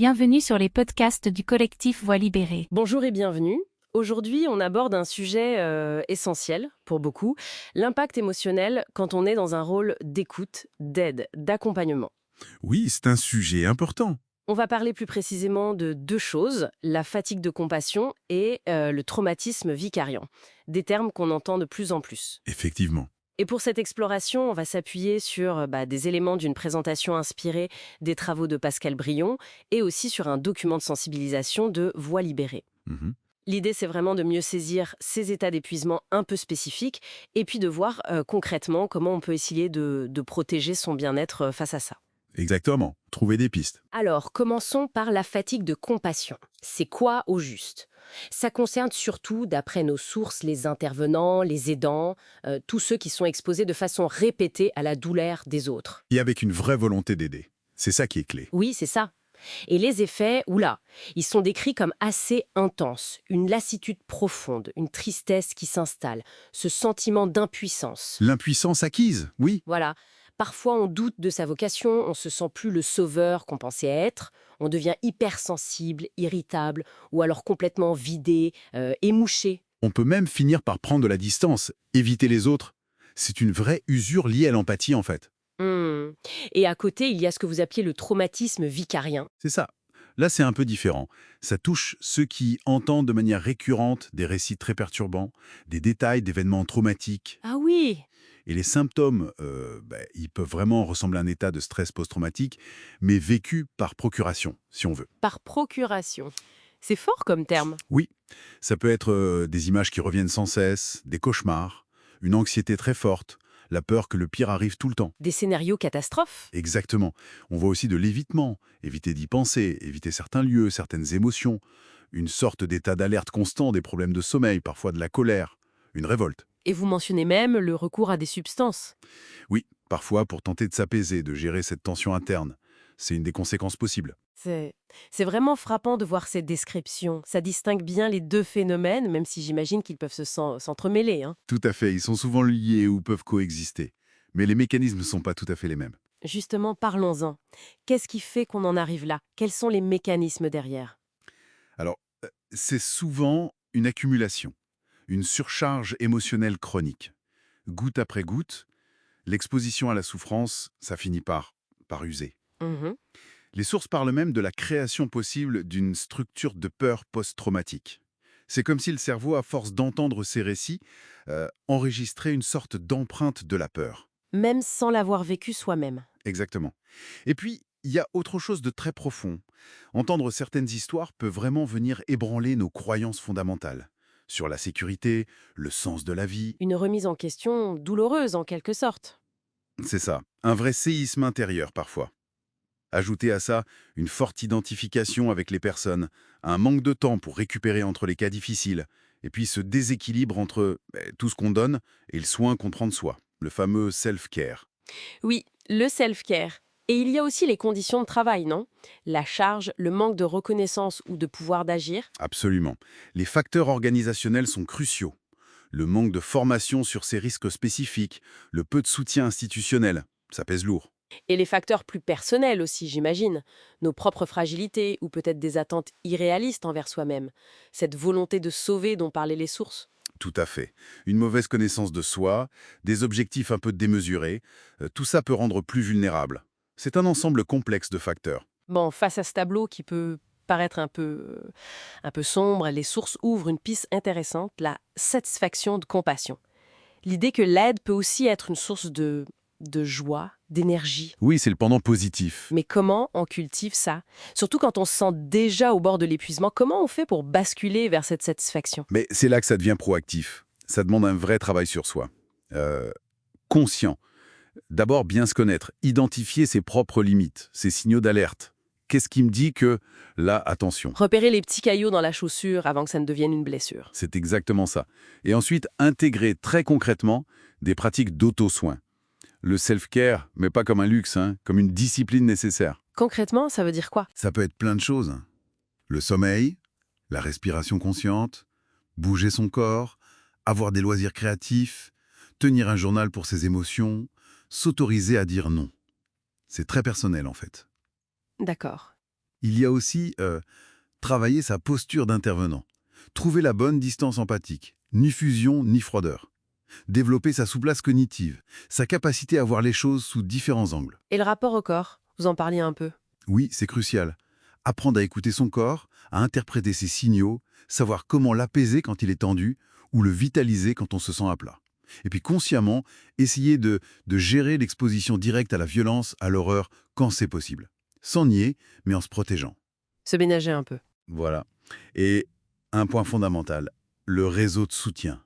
Bienvenue sur les podcasts du collectif Voix libérée. Bonjour et bienvenue. Aujourd'hui, on aborde un sujet essentiel pour beaucoup, l'impact émotionnel quand on est dans un rôle d'écoute, d'aide, d'accompagnement. Oui, c'est un sujet important. On va parler plus précisément de deux choses, la fatigue de compassion et le traumatisme vicariant, des termes qu'on entend de plus en plus. Effectivement. Et pour cette exploration, on va s'appuyer sur des éléments d'une présentation inspirée des travaux de Pascal Brion et aussi sur un document de sensibilisation de Voix libérée. Mhm. L'idée, c'est vraiment de mieux saisir ces états d'épuisement un peu spécifiques et puis de voir concrètement comment on peut essayer de protéger son bien-être face à ça. Exactement. Trouver des pistes. Alors, commençons par la fatigue de compassion. C'est quoi au juste? Ça concerne surtout, d'après nos sources, les intervenants, les aidants, tous ceux qui sont exposés de façon répétée à la douleur des autres. Et avec une vraie volonté d'aider. C'est ça qui est clé. Oui, c'est ça. Et les effets, oula, ils sont décrits comme assez intenses. Une lassitude profonde, une tristesse qui s'installe, ce sentiment d'impuissance. L'impuissance acquise, oui. Voilà. Parfois, on doute de sa vocation, on se sent plus le sauveur qu'on pensait être, on devient hypersensible, irritable, ou alors complètement vidé, émouché. On peut même finir par prendre de la distance, éviter les autres. C'est une vraie usure liée à l'empathie, en fait. Hmm. Et à côté, il y a ce que vous appelez le traumatisme vicarien. C'est ça. Là, c'est un peu différent. Ça touche ceux qui entendent de manière récurrente des récits très perturbants, des détails d'événements traumatiques. Ah oui. Et les symptômes, ils peuvent vraiment ressembler à un état de stress post-traumatique, mais vécu par procuration, si on veut. Par procuration. C'est fort comme terme. Oui, ça peut être des images qui reviennent sans cesse, des cauchemars, une anxiété très forte, la peur que le pire arrive tout le temps. Des scénarios catastrophes. Exactement. On voit aussi de l'évitement, éviter d'y penser, éviter certains lieux, certaines émotions, une sorte d'état d'alerte constant, des problèmes de sommeil, parfois de la colère, une révolte. Et vous mentionnez même le recours à des substances. Oui, parfois pour tenter de s'apaiser, de gérer cette tension interne. C'est une des conséquences possibles. C'est vraiment frappant de voir cette description. Ça distingue bien les deux phénomènes, même si j'imagine qu'ils peuvent s'entremêler, hein. Tout à fait, ils sont souvent liés ou peuvent coexister. Mais les mécanismes ne sont pas tout à fait les mêmes. Justement, parlons-en. Qu'est-ce qui fait qu'on en arrive là? Quels sont les mécanismes derrière? Alors, c'est souvent une accumulation, une surcharge émotionnelle chronique. Goutte après goutte, l'exposition à la souffrance, ça finit par user. Mhm. Les sources parlent même de la création possible d'une structure de peur post-traumatique. C'est comme si le cerveau, à force d'entendre ces récits, enregistrait une sorte d'empreinte de la peur. Même sans l'avoir vécu soi-même. Exactement. Et puis, il y a autre chose de très profond. Entendre certaines histoires peut vraiment venir ébranler nos croyances fondamentales sur la sécurité, le sens de la vie. Une remise en question douloureuse en quelque sorte. C'est ça, un vrai séisme intérieur parfois. Ajoutez à ça une forte identification avec les personnes, un manque de temps pour récupérer entre les cas difficiles, et puis ce déséquilibre entre tout ce qu'on donne et le soin qu'on prend de soi, le fameux self-care. Oui, le self-care. Et il y a aussi les conditions de travail, non? La charge, le manque de reconnaissance ou de pouvoir d'agir. Absolument. Les facteurs organisationnels sont cruciaux. Le manque de formation sur ces risques spécifiques, le peu de soutien institutionnel, ça pèse lourd. Et les facteurs plus personnels aussi, j'imagine. Nos propres fragilités ou peut-être des attentes irréalistes envers soi-même. Cette volonté de sauver dont parlaient les sources. Tout à fait. Une mauvaise connaissance de soi, des objectifs un peu démesurés, tout ça peut rendre plus vulnérable. C'est un ensemble complexe de facteurs. Bon, face à ce tableau qui peut paraître un peu sombre, les sources ouvrent une piste intéressante, la satisfaction de compassion. L'idée que l'aide peut aussi être une source de joie, d'énergie. Oui, c'est le pendant positif. Mais comment on cultive ça? Surtout quand on se sent déjà au bord de l'épuisement, comment on fait pour basculer vers cette satisfaction? Mais c'est là que ça devient proactif. Ça demande un vrai travail sur soi. Conscient. D'abord, bien se connaître, identifier ses propres limites, ses signaux d'alerte. Qu'est-ce qui me dit que, là, attention, Repérer les petits caillots dans la chaussure avant que ça ne devienne une blessure. c'est exactement ça. Et ensuite, intégrer très concrètement des pratiques d'auto-soin. Le self-care, mais pas comme un luxe, hein, comme une discipline nécessaire. Concrètement, ça veut dire quoi? Ça peut être plein de choses. Le sommeil, la respiration consciente, bouger son corps, avoir des loisirs créatifs, tenir un journal pour ses émotions, s'autoriser à dire non. C'est très personnel en fait. D'accord. Il y a aussi travailler sa posture d'intervenant. Trouver la bonne distance empathique, ni fusion ni froideur. Développer sa souplesse cognitive, sa capacité à voir les choses sous différents angles. Et le rapport au corps, vous en parliez un peu. Oui, c'est crucial. Apprendre à écouter son corps, à interpréter ses signaux, savoir comment l'apaiser quand il est tendu ou le vitaliser quand on se sent à plat. Et puis consciemment, essayer de gérer l'exposition directe à la violence, à l'horreur, quand c'est possible. Sans nier, mais en se protégeant. Se ménager un peu. Voilà. Et un point fondamental, le réseau de soutien.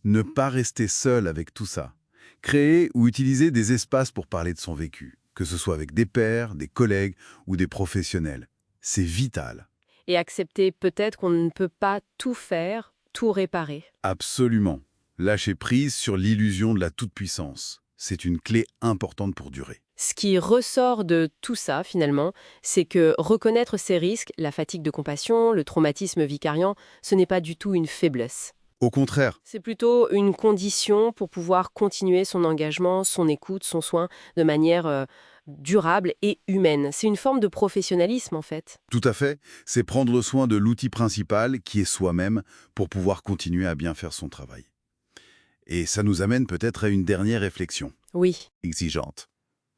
Ne pas rester seul avec tout ça. Créer ou utiliser des espaces pour parler de son vécu, que ce soit avec des pairs, des collègues ou des professionnels. C'est vital. Et accepter peut-être qu'on ne peut pas tout faire, tout réparer. Absolument. Lâcher prise sur l'illusion de la toute-puissance. C'est une clé importante pour durer. Ce qui ressort de tout ça, finalement, c'est que reconnaître ses risques, la fatigue de compassion, le traumatisme vicariant, ce n'est pas du tout une faiblesse. Au contraire, C'est plutôt une condition pour pouvoir continuer son engagement, son écoute, son soin de manière durable et humaine. C'est une forme de professionnalisme, en fait. tout à fait, c'est prendre soin de l'outil principal qui est soi-même pour pouvoir continuer à bien faire son travail. Et ça nous amène peut-être à une dernière réflexion, Oui. exigeante.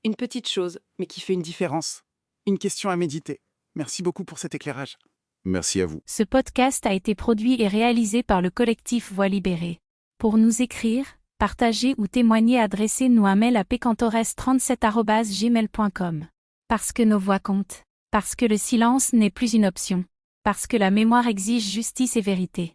Une petite chose, mais qui fait une différence. Une question à méditer. Merci beaucoup pour cet éclairage. Merci à vous. Ce podcast a été produit et réalisé par le collectif Voix libérée. Pour nous écrire, partager ou témoigner, adressez-nous un mail à pecantores37@gmail.com. Parce que nos voix comptent. Parce que le silence n'est plus une option. Parce que la mémoire exige justice et vérité.